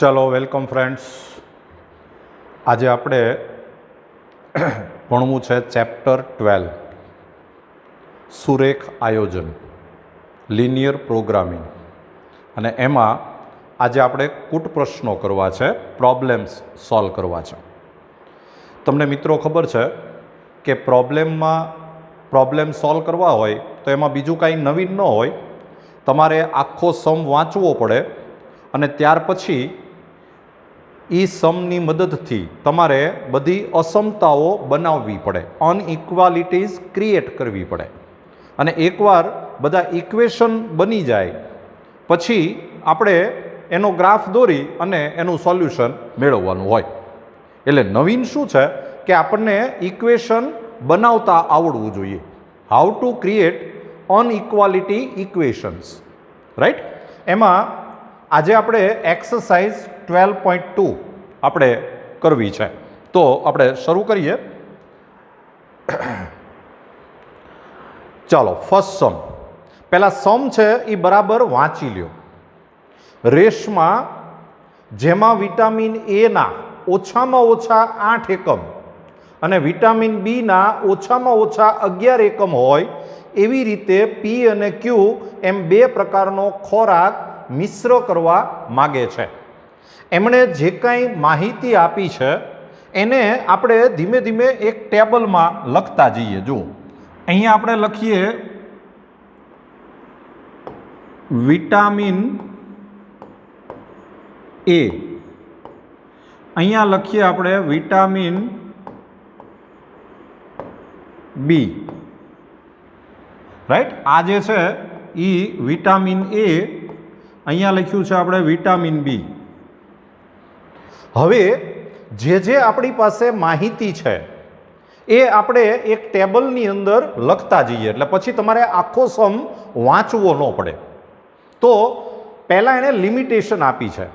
चलो welcome friends. आज આપણે ભણવું છે ચેપ્ટર 12 સુરેખ આયોજન લિનિયર પ્રોગ્રામિંગ અને એમાં આજે આપણે કુટ પ્રશ્નો કરવા છે, પ્રોબ્લેમ્સ સોલ્વ કરવા છે। તમને મિત્રો ખબર છે કે પ્રોબ્લેમ સોલ્વ કરવા હોય તો એમાં બીજું કાંઈ નવીન ન હોય, તમારે આખો સમ વાંચવો પડે અને ત્યાર પછી એ સમની મદદથી તમારે બધી અસમતાઓ બનાવવી પડે, અનઇક્વાલિટીઝ ક્રિએટ કરવી પડે અને એકવાર બધા ઇક્વેશન બની જાય પછી આપણે એનો ગ્રાફ દોરી અને એનું સોલ્યુશન મેળવવાનું હોય। એટલે નવીન શું છે કે આપણને ઇક્વેશન બનાવતા આવડવું જોઈએ, how to create unequality equations, right. એમાં આજે આપણે એક્સરસાઇઝ 12.2 આપણે કરવી છે, તો આપણે શરૂ કરીએ। ચાલો ફર્સ્ટ સમ, પહેલા સમ છે એ બરાબર વાંચી લ્યો। રેશમાં જેમાં વિટામિન એ ના ઓછામાં ઓછા 8 એકમ અને વિટામિન બી ના ઓછામાં ઓછા 11 એકમ હોય એવી રીતે પી અને ક્યુ એમ બે પ્રકારનો ખોરાક મિશ્ર કરવા માગે છે। એમણે જે કાંઈ માહિતી આપી છે એને આપણે ધીમે ધીમે એક ટેબલમાં લખતા જઈએ। જુઓ અહીંયા આપણે લખીએ વિટામિન એ, અહીંયા લખીએ આપણે વિટામિન બી, રાઈટ। આ જે છે એ વિટામિન એ, અહીંયા લખ્યું છે આપણે વિટામિન બી। હવે જે આપણી પાસે માહિતી છે એ આપણે એક ટેબલની અંદર લખતા જઈએ, એટલે પછી તમારે આખો સમ વાંચવો ન પડે। તો પહેલાં એણે લિમિટેશન આપી છે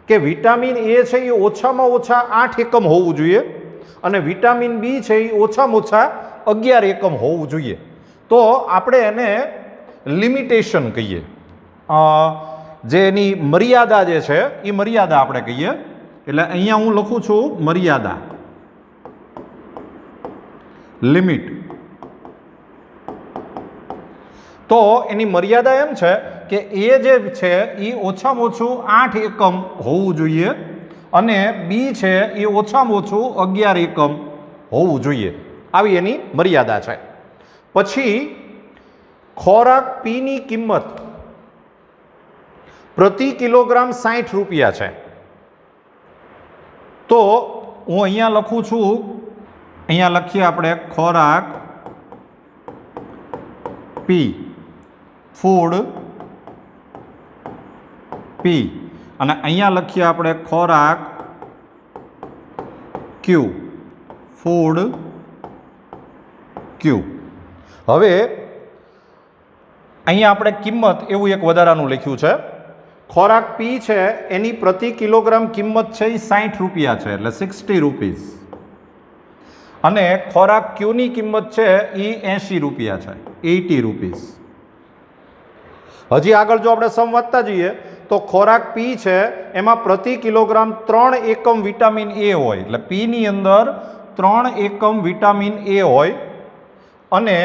કે વિટામિન એ છે એ ઓછામાં ઓછા 8 એકમ હોવું જોઈએ અને વિટામિન બી છે એ ઓછામાં ઓછા 11 એકમ હોવું જોઈએ। તો આપણે એને લિમિટેશન કહીએ, જે એની મર્યાદા જે છે એ મર્યાદા આપણે કહીએ। એટલે અહીંયા હું લખું છું મર્યાદા, લિમિટ। તો એની મર્યાદા એમ છે કે એ જે છે એ ઓછામાં ઓછું 8 એકમ હોવું જોઈએ અને બી છે એ ઓછામાં ઓછું 11 એકમ હોવું જોઈએ, આવી એની મર્યાદા છે। પછી ખોરાક પીની કિંમત પ્રતિ કિલોગ્રામ 60 રૂપિયા છે। તો હું અહીંયા લખું છું, અહીંયા લખીએ આપણે ખોરાક પી, ફૂડ પી, અને અહીંયા લખીએ આપણે ખોરાક ક્યુ, ફૂડ ક્યુ। હવે અહીંયા આપણે કિંમત એવું એક વધારાનું લખ્યું છે, ખોરાક પી છે એની પ્રતિ કિલોગ્રામ કિંમત છે એ 60 રૂપિયા છે, એટલે 60 રૂપીઝ, અને ખોરાક ક્યુની કિંમત છે એ 80 રૂપિયા છે, 80 રૂપીઝ। હજી આગળ જો આપણે સમ વાંચતા જઈએ તો ખોરાક પી છે એમાં પ્રતિ કિલોગ્રામ 3 એકમ વિટામિન એ હોય, એટલે પીની અંદર 3 એકમ વિટામિન એ હોય અને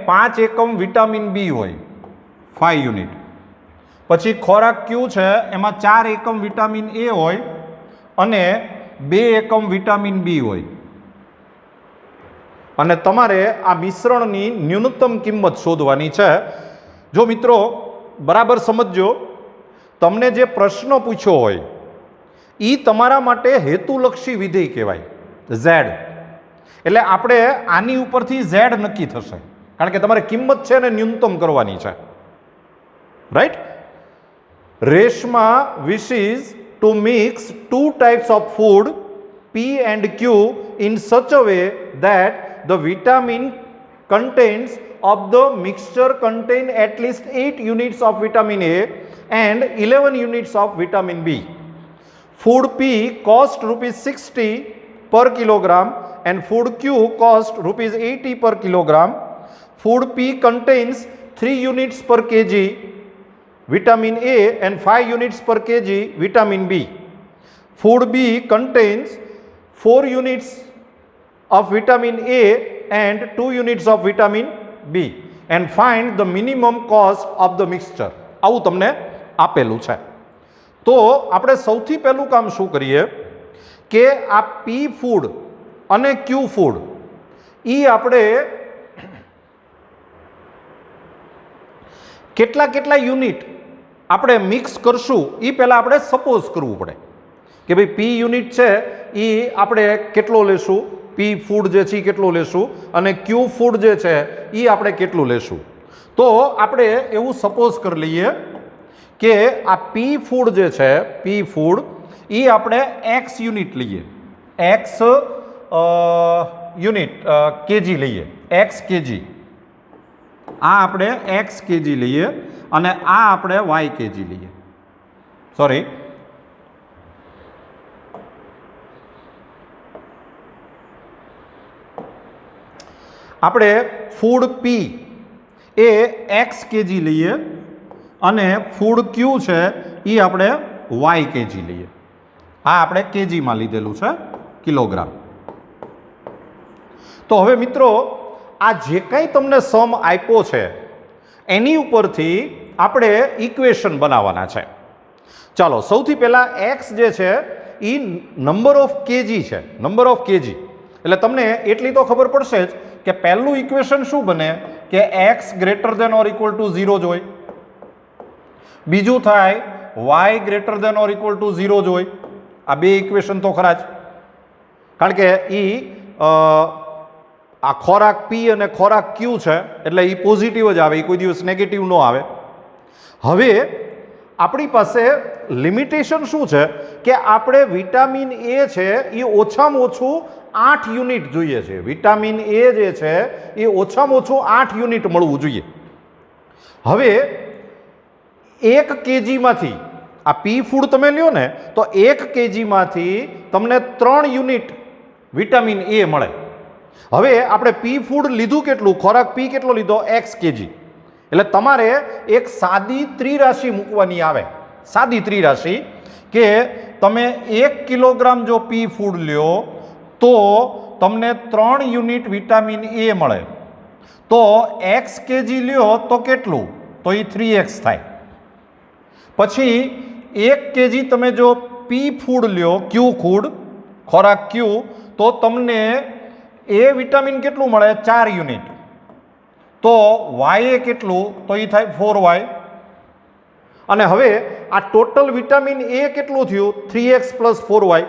5 એકમ વિટામિન બી હોય, 5 યુનિટ। પછી ખોરાક ક્યુ છે એમાં 4 એકમ વિટામિન એ હોય અને 2 એકમ વિટામિન બી હોય, અને તમારે આ મિશ્રણની ન્યૂનતમ કિંમત શોધવાની છે। જો મિત્રો બરાબર સમજો, તમને જે પ્રશ્ન પૂછ્યો હોય એ તમારા માટે હેતુલક્ષી વિધેય કહેવાય, ઝેડ। એટલે આપણે આની ઉપરથી ઝેડ નક્કી થશે, કારણ કે તમારે કિંમત છે ને ન્યૂનતમ કરવાની છે, right. રેશમાં wishes to mix two types of food P and Q in such a way that the vitamin contents of the mixture contain at least 8 units of vitamin A and 11 units of vitamin B. Food P cost ₹60 per kilogram and food Q cost ₹80 per kilogram. Food P contains 3 units per kg vitamin A and 5 units per kg vitamin B. Food B contains 4 units of vitamin A and 2 units of vitamin B and find the minimum cost of the mixture. આવું તમને આપેલું છે. તો આપણે સૌથી પહેલું કામ શું કરીએ કે આ P ફૂડ અને Q ફૂડ એ આપણે કેટલા કેટલા યુનિટ આપણે મિક્સ કરશું એ પહેલાં આપણે સપોઝ કરવું પડે કે ભાઈ P યુનિટ છે એ આપણે કેટલો લેશું, P ફૂડ જે છે એ કેટલો લેશું અને Q ફૂડ જે છે એ આપણે કેટલું લેશું. તો આપણે એવું સપોઝ કરી લઈએ કે આ P ફૂડ જે છે P ફૂડ એ આપણે X યુનિટ લઈએ, X યુનિટ કેજી લઈએ, X કેજી. આ આપણે X કેજી લઈએ અને આ આપણે Y કેજી લઈએ. સોરી, આપણે ફૂડ P એ X કેજી લઈએ અને ફૂડ Q છે એ આપણે Y કેજી લઈએ. આ આપણે કેજીમાં લીધેલું છે, કિલોગ્રામ. તો હવે મિત્રો આ જે કંઈ તમને સમ આપ્યો છે એની ઉપરથી આપણે ઇક્વેશન બનાવવાના છે. ચાલો સૌથી પહેલાં X જે છે એ નંબર ઓફ કેજી છે, નંબર ઓફ કેજી. એટલે તમને એટલી તો ખબર પડશે જ કે પહેલું ઇક્વેશન શું બને કે X greater than or equal two 0 જ હોય. બીજું થાય Y greater than or equal two 0 જ હોય. આ બે ઇક્વેશન તો ખરા જ, કારણ કે આ ખોરાક P અને ખોરાક Q છે એટલે એ પોઝિટિવ જ આવે, એ કોઈ દિવસ નેગેટિવ ન આવે. હવે આપણી પાસે લિમિટેશન શું છે કે આપણે વિટામિન A છે એ ઓછામાં ઓછું 8 યુનિટ જોઈએ છે. વિટામિન A જે છે એ ઓછામાં ઓછું 8 યુનિટ મળવું જોઈએ. હવે 1 કેજીમાંથી આ P ફૂડ તમે લ્યો ને તો 1 કેજીમાંથી તમને 3 યુનિટ વિટામિન A મળે. હવે આપણે P ફૂડ લીધું કેટલું, ખોરાક P કેટલો લીધો, X કેજી. એટલે તમારે એક સાદી ત્રિરાશિ મૂકવાની આવે, સાદી ત્રિરાશિ કે તમે 1 કિલોગ્રામ જો P ફૂડ લ્યો તો તમને 3 યુનિટ વિટામિન A મળે. તો X કેજી લ્યો તો કેટલું, તો એ 3X થાય. પછી 1 કેજી તમે જો P ફૂડ લ્યો, Q ફૂડ, ખોરાક Q, તો તમને એ વિટામિન કેટલું મળે, 4 યુનિટ. તો Y એ કેટલું, તો એ થાય 4Y. અને હવે આ ટોટલ વિટામિન A કેટલું થયું, 3X પ્લસ 4Y.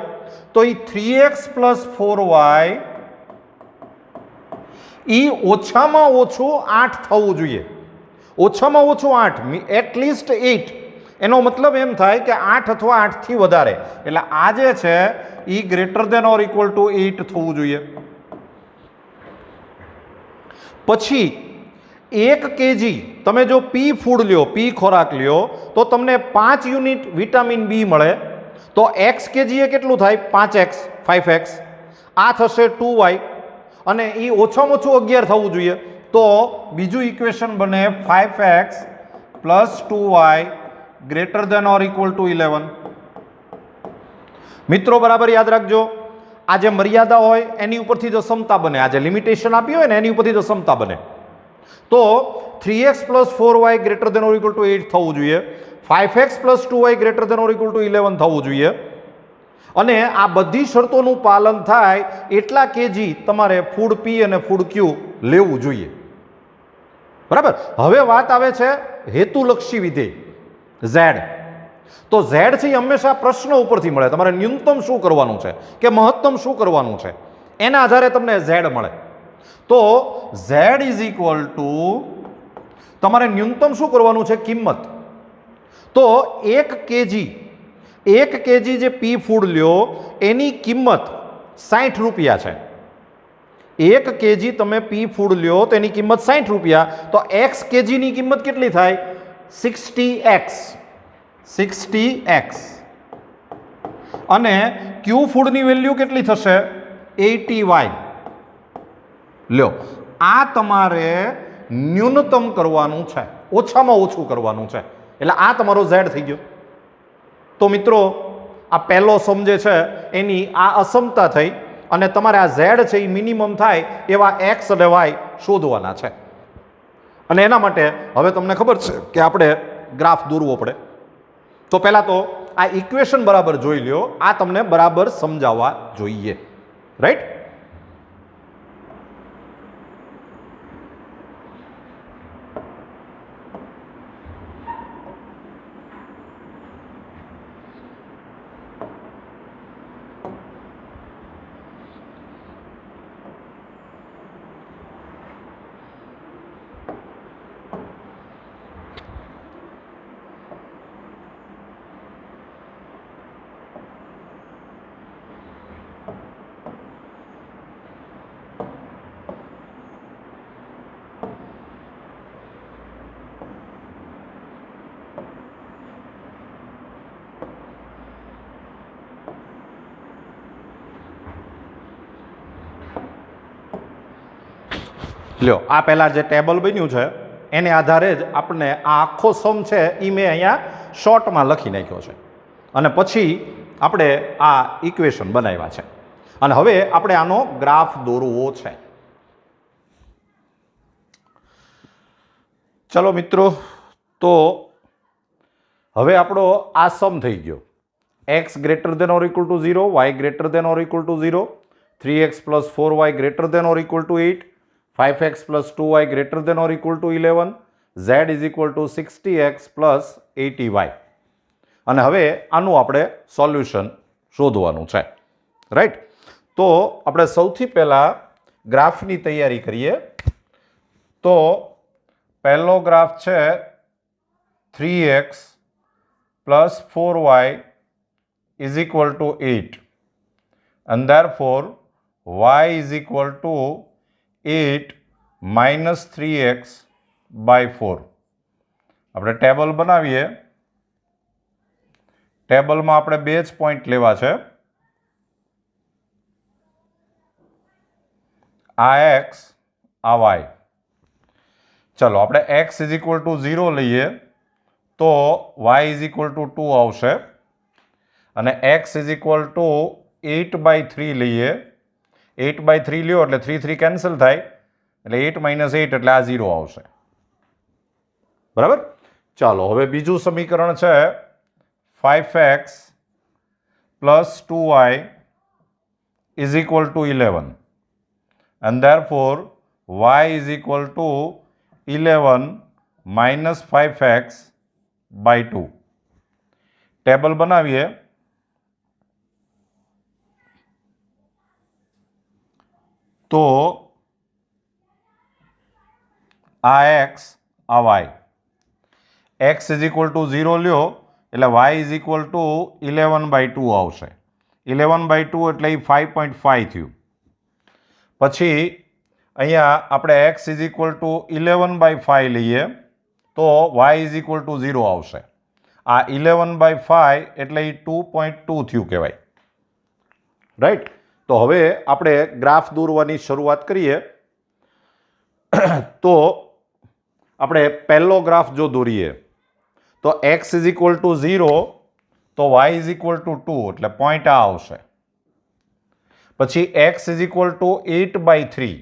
તો એ 3X પ્લસ 4Y એ ઓછામાં ઓછું 8 થવું જોઈએ. ઓછામાં ઓછું 8, એટલીસ્ટ 8. એનો મતલબ એમ થાય કે 8 અથવા 8થી વધારે. એટલે આ જે છે એ greater than or equal to 8 થવું જોઈએ. પછી 1 કેજી તમે જો P ફૂડ લ્યો, P ખોરાક લ્યો તો તમને 5 યુનિટ વિટામિન B મળે. તો X કેજી એ કેટલું થાય, 5X, 5X. આ થશે 2Y અને એ ઓછામાં ઓછું 11 થવું જોઈએ. તો બીજું ઇક્વેશન બને 5X plus 2Y greater than or equal two 11. મિત્રો બરાબર યાદ રાખજો, આ જે મર્યાદા હોય એની ઉપરથી જો સમતા બને, આ જે લિમિટેશન આપી હોય ને એની ઉપરથી જો સમતા બને, તો 3X plus 4Y greater than or equal to 8 થવું જોઈએ. 5X plus 2Y greater than or equal two 11 થવું જોઈએ. અને આ બધી શરતોનું પાલન થાય એટલા કેજી તમારે ફૂડ P અને ફૂડ Q લેવું જોઈએ. બરાબર. હવે વાત આવે છે હેતુલક્ષી વિધેય Z. તો Z છે એ હંમેશા પ્રશ્ન ઉપરથી મળે. તમારે ન્યૂનતમ શું કરવાનું છે કે મહત્તમ શું કરવાનું છે એના આધારે તમને Z મળે. તો Z ઇઝ ઇક્વલ ટુ તમારે ન્યૂનતમ શું કરવાનું છે, કિંમત. તો 1 કેજી જે P ફૂડ લ્યો એની કિંમત 60 રૂપિયા છે. 1 કેજી તમે P ફૂડ લ્યો તો એની કિંમત 60 રૂપિયા. તો X કેજીની કિંમત કેટલી થાય, 60X. 60X. અને Q ફૂડની વેલ્યુ કેટલી થશે, 80Y. લ્યો, આ તમારે ન્યૂનતમ કરવાનું છે, ઓછામાં ઓછું કરવાનું છે. એટલે આ તમારો ઝેડ થઈ ગયો. તો મિત્રો આ પહેલો સમ જે છે એની આ અસમતા થઈ અને તમારે આ ઝેડ છે એ મિનિમમ થાય એવા એક્સ અને વાય શોધવાના છે. અને એના માટે હવે તમને ખબર છે કે આપણે ગ્રાફ દોરવો પડે. તો પહેલાં તો આ ઇક્વેશન બરાબર જોઈ લ્યો, આ તમને બરાબર સમજાવવા જોઈએ. રાઈટ? લ્યો, આ પહેલાં જે ટેબલ બન્યું છે એને આધારે જ આપણે આ આખો સમ છે એ મેં અહીંયા શોર્ટમાં લખી નાખ્યો છે અને પછી આપણે આ ઇક્વેશન બનાવ્યા છે અને હવે આપણે આનો ગ્રાફ દોરવો છે. ચલો મિત્રો, તો હવે આપણો આ સમ થઈ ગયો. x greater than or equal two 0, y greater than or equal two 0, 3x plus 4y greater than or equal to 8, 5x plus 2y greater than or equal two 11, z is equal two 60x plus 80y. અને હવે આનું આપણે solution શોધવાનું છે. Right? તો આપણે સૌથી પહેલાં ગ્રાફની તૈયારી કરીએ. તો પહેલો ગ્રાફ છે 3x plus 4y is equal to 8 and therefore y is equal to 8 minus 3x by 4. આપણે ટેબલ બનાવીએ. ટેબલમાં આપણે બે જ પોઈન્ટ લેવા છે. આ x, આ y. ચલો આપણે x is equal to 0 લઈએ તો y is equal to 2 આવશે અને x is equal to 8 by 3 લઈએ. 8 by 3 લ્યો એટલે 3 3 કેન્સલ થાય એટલે 8 minus 8 એટલે આ 0 આવશે. બરાબર? ચાલો હવે બીજું સમીકરણ છે 5x plus 2y is equal to 11 and therefore y is equal to 11 minus 5x by 2. Table બનાવીએ. તો આ x, આ y. x is equal to 0 લ્યો એટલે y is equal to 11 by 2 આવશે. 11 by 2 એટલે 5.5 થયું. પછી અહીંયા આપણે x is equal to 11 by 5 લઈએ તો y is equal to 0 આવશે. આ 11 by 5 એટલે 2.2 થયું કહેવાય. રાઈટ? તો હવે આપણે ગ્રાફ દોરવાની શરૂઆત કરીએ. તો આપણે પહેલો ગ્રાફ જો દોરીએ તો x is equal to 0 તો y is equal to 2 એટલે પોઈન્ટ આ આવશે. પછી x is equal to 8 by 3.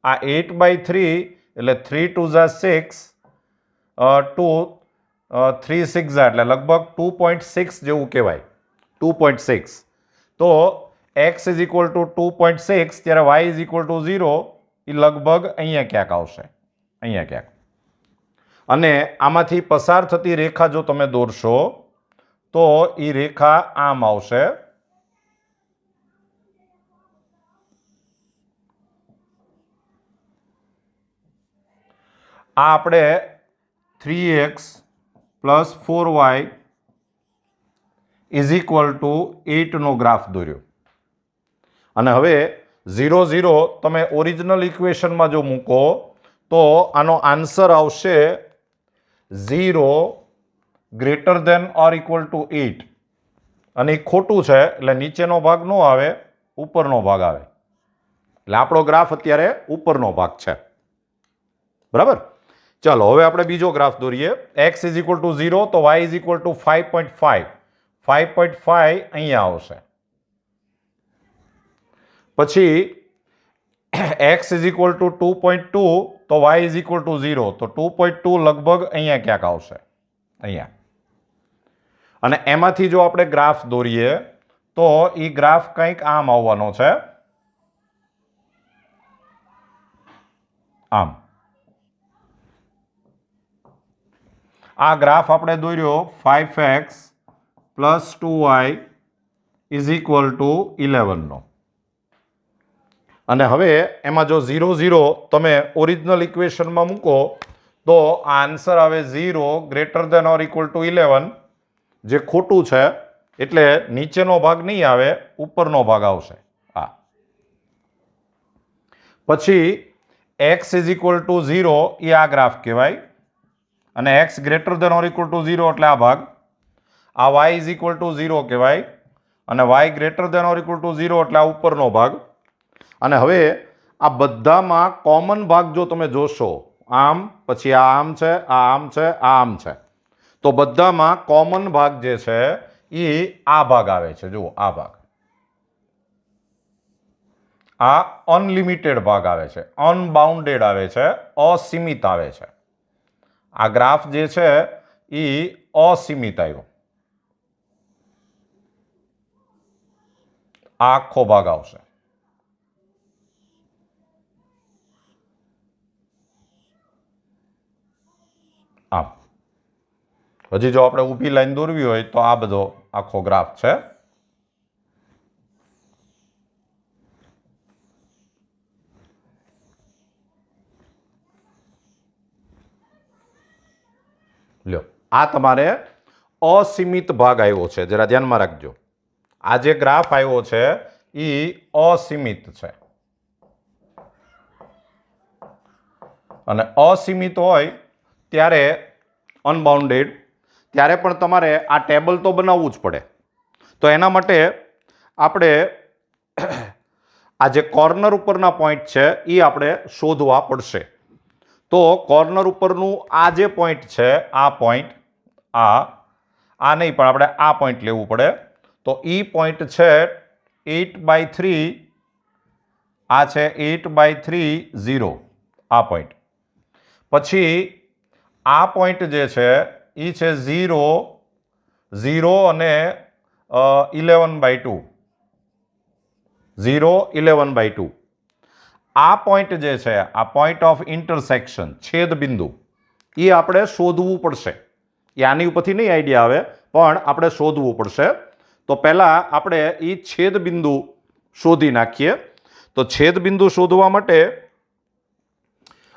આ 8 by 3 એટલે 3 2 ઝા 6, 2 3 6 ઝા એટલે લગભગ 2.6 જેવું કહેવાય. 2.6. તો x is equal to 2.6 ત્યારે y is equal to 0 એ લગભગ અહીંયા ક્યાંક આવશે. અહીંયા ક્યાંક. અને આમાંથી પસાર થતી રેખા જો તમે દોરશો તો એ રેખા આમ આવશે. આ આપણે 3x plus 4y is equal to 8 નો ગ્રાફ દોર્યો. અને હવે 0 0 તમે ઓરિજિનલ ઇક્વેશનમાં જો મૂકો તો આનો આન્સર આવશે 0 greater than or equal to 8. અને એ ખોટું છે એટલે નીચેનો ભાગ ન આવે, ઉપરનો ભાગ આવે. એટલે આપણો ગ્રાફ અત્યારે ઉપરનો ભાગ છે. બરાબર? ચાલો હવે આપણે બીજો ગ્રાફ દોરીએ. x ઇઝ ઇક્વલ ટુ 0 તો y ઇઝ ઇક્વલ ટુ 5.5. 5.5 અહીંયા આવશે. પછી x ઇઝ ઇક્વલ ટુ 2.2 તો y ઇઝ ઇક્વલ ટુ 0 તો 2.2 લગભગ અહીંયા ક્યાંક આવશે, અહીંયા. અને એમાંથી જો આપણે ગ્રાફ દોરીએ તો એ ગ્રાફ કંઈક આમ આવવાનો છે, આમ. આ ગ્રાફ આપણે દોર્યો 5x plus 2y is equal two 11 નો. અને હવે એમાં જો 0 0 તમે ઓરિજિનલ ઇક્વેશનમાં મૂકો તો આન્સર આવે 0 greater than or equal two 11, જે ખોટું છે. એટલે નીચેનો ભાગ નહીં આવે, ઉપરનો ભાગ આવશે. હા. પછી x ઇઝ ઇક્વલ ટુ 0 એ આ ગ્રાફ કહેવાય, અને x greater than or equal two 0 એટલે આ ભાગ. આ y ઇઝ ઇક્વલ ટુ 0 કહેવાય, અને y greater than or equal two 0 એટલે આ ઉપરનો ભાગ. અને હવે આ બધામાં કોમન ભાગ જો તમે જોશો, આમ, પછી આ આમ છે, આ આમ છે, આ આમ છે, તો બધામાં કોમન ભાગ જે છે એ આ ભાગ આવે છે. જુઓ, આ ભાગ, આ અનલિમિટેડ ભાગ આવે છે, અનબાઉન્ડેડ આવે છે, અસીમિત આવે છે. આ ગ્રાફ જે છે એ અસીમિત આવ્યો. આ આખો ભાગ આવશે. આમ. હજી જો આપણે ઊભી લાઈન દોરવી હોય તો આ બધો આખો ગ્રાફ છે. લ્યો, આ તમારે અસીમિત ભાગ આવ્યો છે, જરા ધ્યાનમાં રાખજો. આ જે ગ્રાફ આવ્યો છે એ અસીમિત છે. અને અસીમિત હોય ત્યારે, અનબાઉન્ડેડ, ત્યારે પણ તમારે આ ટેબલ તો બનાવવું જ પડે. તો એના માટે આપણે આ જે કોર્નર ઉપરના પોઈન્ટ છે એ આપણે શોધવા પડશે. તો કોર્નર ઉપરનું આ જે પોઈન્ટ છે, આ પોઈન્ટ, આ નહીં પણ આપણે આ પોઈન્ટ લેવું પડે. તો એ પોઈન્ટ છે 8/3, આ છે 8/3 0, આ પોઈન્ટ. પછી આ પોઈન્ટ જે છે એ છે 0 0 અને 11/2, 0 11/2. આ પોઈન્ટ જે છે, આ પોઈન્ટ ઓફ ઇન્ટરસેક્શન, છેદ બિંદુ, એ આપણે શોધવું પડશે. એ આની ઉપરથી નહીં આઈડિયા આવે, પણ આપણે શોધવું પડશે. તો પહેલાં આપણે એ છેદ બિંદુ શોધી નાખીએ. તો છેદ બિંદુ શોધવા માટે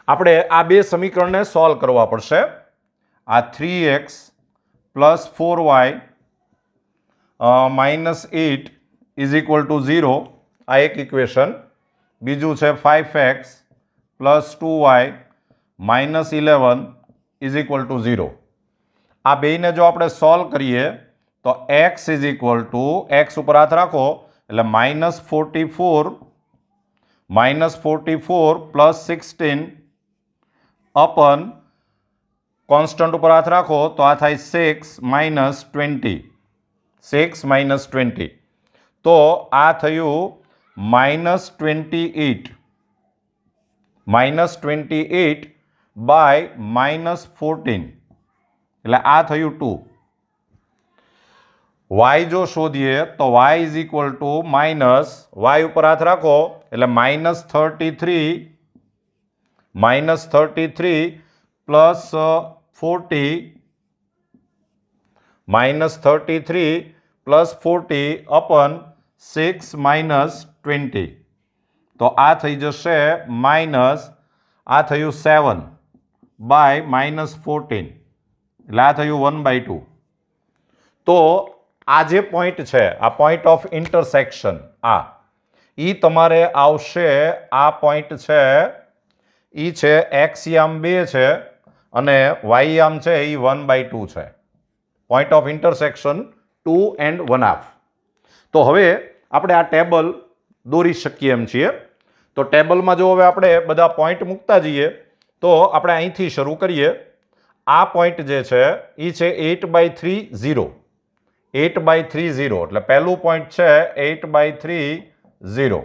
આપણે આ બે સમીકરણને સોલ્વ કરવા પડશે. આ 3x plus 4y minus 8 is equal two 0, આ એક ઇક્વેશન. બીજું છે 5x plus 2y minus 11 is equal two 0. આ બેયને જો આપણે સોલ્વ કરીએ તો x is equal two, x ઉપર હાથ રાખો એટલે -44 પ્લસ 16 અપન કોન્સ્ટન્ટ ઉપર હાથ રાખો તો આ થાય 6 માઇનસ 20. 6 માઇનસ 20 તો આ થયું -28. -28 બાય -14 એટલે આ થયું 2. y જો શોધીએ તો y is equal two minus, y ઉપર હાથ રાખો એટલે -33 પ્લસ 40, -33 પ્લસ 40 અપન 6 માઇનસ 20. તો આ થઈ જશે માઇનસ, આ થયું 7 બાય -14 એટલે આ થયું 1/2. તો આ જે પોઈન્ટ છે, આ પોઈન્ટ ઓફ ઇન્ટરસેક્શન, એ તમારે આવશે, આ પોઈન્ટ છે એ છે x યામ 2 છે અને y યામ છે એ 1/2 છે. Point of intersection 2 and 1/2. તો હવે આપણે આ ટેબલ દોરી શકીએ એમ છીએ. તો ટેબલમાં જો હવે આપણે બધા પોઈન્ટ મૂકતા જઈએ તો આપણે અહીંથી શરૂ કરીએ. આ પોઈન્ટ જે છે એ છે 8/3 0. 8/3 0 એટલે પહેલું પોઈન્ટ છે 8/3 0.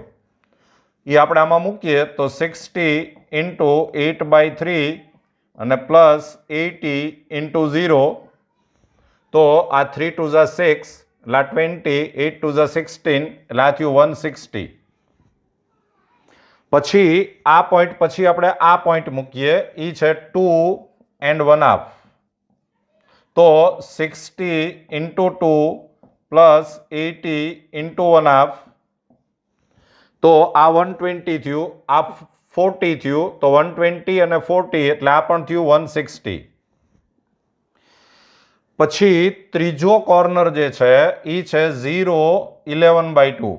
એ આપણે આમાં મૂકીએ તો 60 ઇન્ટુ 8/3 અને પ્લસ 80 ઇન્ટુ 0. તો આ 3 2 6 એટલે 20, 8 2 16 એટલે આ થયું 160. પછી આ પોઈન્ટ પછી આપણે આ પોઈન્ટ મૂકીએ, એ છે 2 and 1/2. તો 60 ઇન્ટુ 2 પ્લસ 80 ઇન્ટુ 1/2. તો આ 120 થયું, આ 40 થયું. તો 120 અને 40 એટલે આ પણ થયું 160. પછી ત્રીજો કોર્નર જે છે એ છે 0 11/2.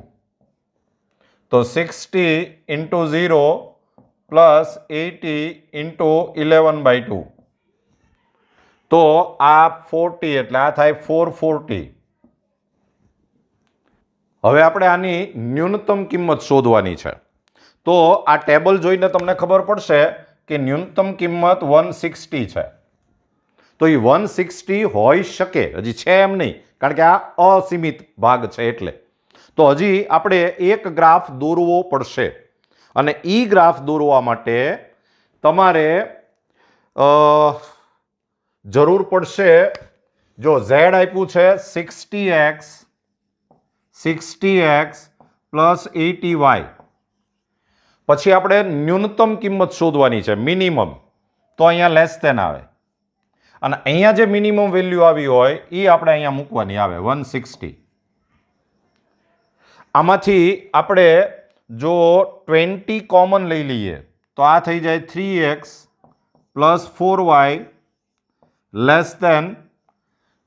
તો 60 ઇન્ટુ 0 પ્લસ 80 ઇન્ટુ 11/2. તો આ 40 એટલે આ થાય 440. હવે આપણે આની ન્યૂનતમ કિંમત શોધવાની છે. તો આ ટેબલ જોઈને તમને ખબર પડશે કે ન્યૂનતમ કિંમત 160 છે. તો એ 160 હોઈ શકે, હજી છે એમ નહીં, કારણ કે આ અસીમિત ભાગ છે એટલે. તો હજી આપણે એક ગ્રાફ દોરવો પડશે, અને એ ગ્રાફ દોરવા માટે તમારે જરૂર પડશે, જો ઝેડ આપ્યું છે 60x પ્લસ 80y. પછી આપણે ન્યૂનતમ કિંમત શોધવાની છે, મિનિમમ. તો અહીંયા લેસ ધેન આવે, અને અહીંયા જે મિનિમમ વેલ્યુ આવી હોય એ આપણે અહીંયા મૂકવાની આવે 160. આમાંથી આપણે જો 20 કોમન લઈ લઈએ તો આ થઈ જાય 3x plus 4y less than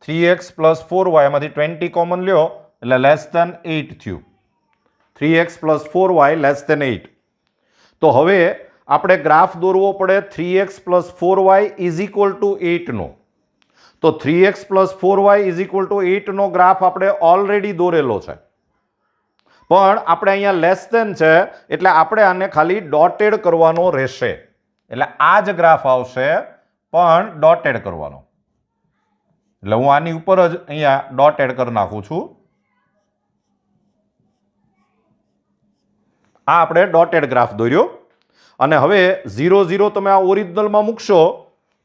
3x plus 4y. એમાંથી 20 કોમન લ્યો એટલે લેસ ધેન 8 થયું. 3x plus 4y less than 8. તો હવે આપણે ગ્રાફ દોરવો પડે 3x plus 4y is equal to 8 નો. તો 3x plus 4y is equal to 8 નો ગ્રાફ આપણે ઓલરેડી દોરેલો છે, પણ આપણે અહીંયા લેસ ધેન છે એટલે આપણે આને ખાલી ડોટેડ કરવાનો રહેશે. એટલે આ જ ગ્રાફ આવશે, પણ ડોટેડ કરવાનો. એટલે હું આની ઉપર જ અહીંયા ડોટેડ કરી નાખું છું. આ આપણે ડોટેડ ગ્રાફ દોર્યો. અને હવે 0 0 તમે આ ઓરિજિનલમાં મૂકશો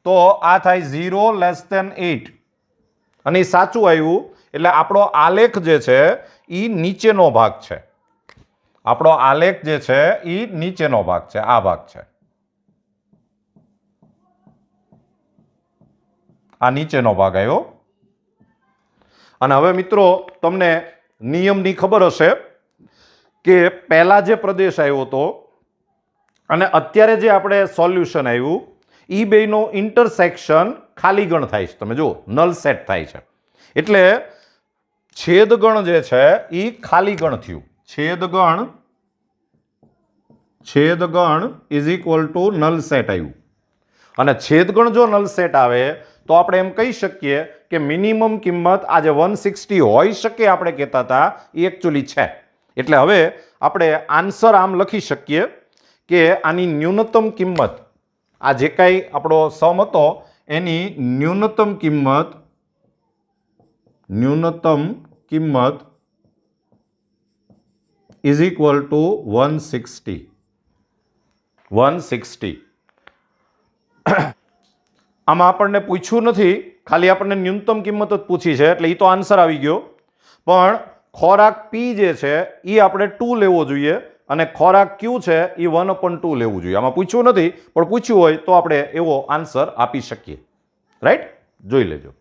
તો આ થાય 0 લેસ ધેન 8, અને એ સાચું આવ્યું. એટલે આપણો આલેખ જે છે એ નીચેનો ભાગ છે. આપણો આલેખ જે છે એ નીચેનો ભાગ છે, આ ભાગ છે. આ નીચેનો ભાગ આવ્યો. અને હવે મિત્રો તમને નિયમની ખબર હશે કે પહેલા જે પ્રદેશ આવ્યો હતો અને અત્યારે જે આપણે સોલ્યુશન આવ્યું, એ બેનો ઇન્ટરસેક્શન ખાલી ગણ થાય છે. તમે જુઓ, નલ સેટ થાય છે. એટલે છેદગણ જે છે એ ખાલી ગણ થયું. છેદગણ is equal to null set આવ્યું. અને છેદગણ જો નલ સેટ આવે તો આપણે એમ કહી શકીએ કે મિનિમમ કિંમત આ જે 160 હોઈ શકે આપણે કહેતા હતા એ એકચ્યુઅલી છે. એટલે હવે આપણે આન્સર આમ લખી શકીએ કે આની ન્યૂનતમ કિંમત, આ જે કાંઈ આપણો સમ હતો એની ન્યૂનતમ કિંમત ઇઝ ઇક્વલ ટુ 160. આમાં આપણને પૂછ્યું નથી, ખાલી આપણને ન્યૂનતમ કિંમત જ પૂછી છે, એટલે એ તો આન્સર આવી ગયો. પણ ખોરાક P જે છે એ આપણે 2 લેવો જોઈએ, અને ખોરાક Q છે એ 1/2 લેવું જોઈએ. આમાં પૂછ્યું નથી, પણ પૂછ્યું હોય તો આપણે એવો આન્સર આપી શકીએ. રાઈટ? જોઈ લેજો.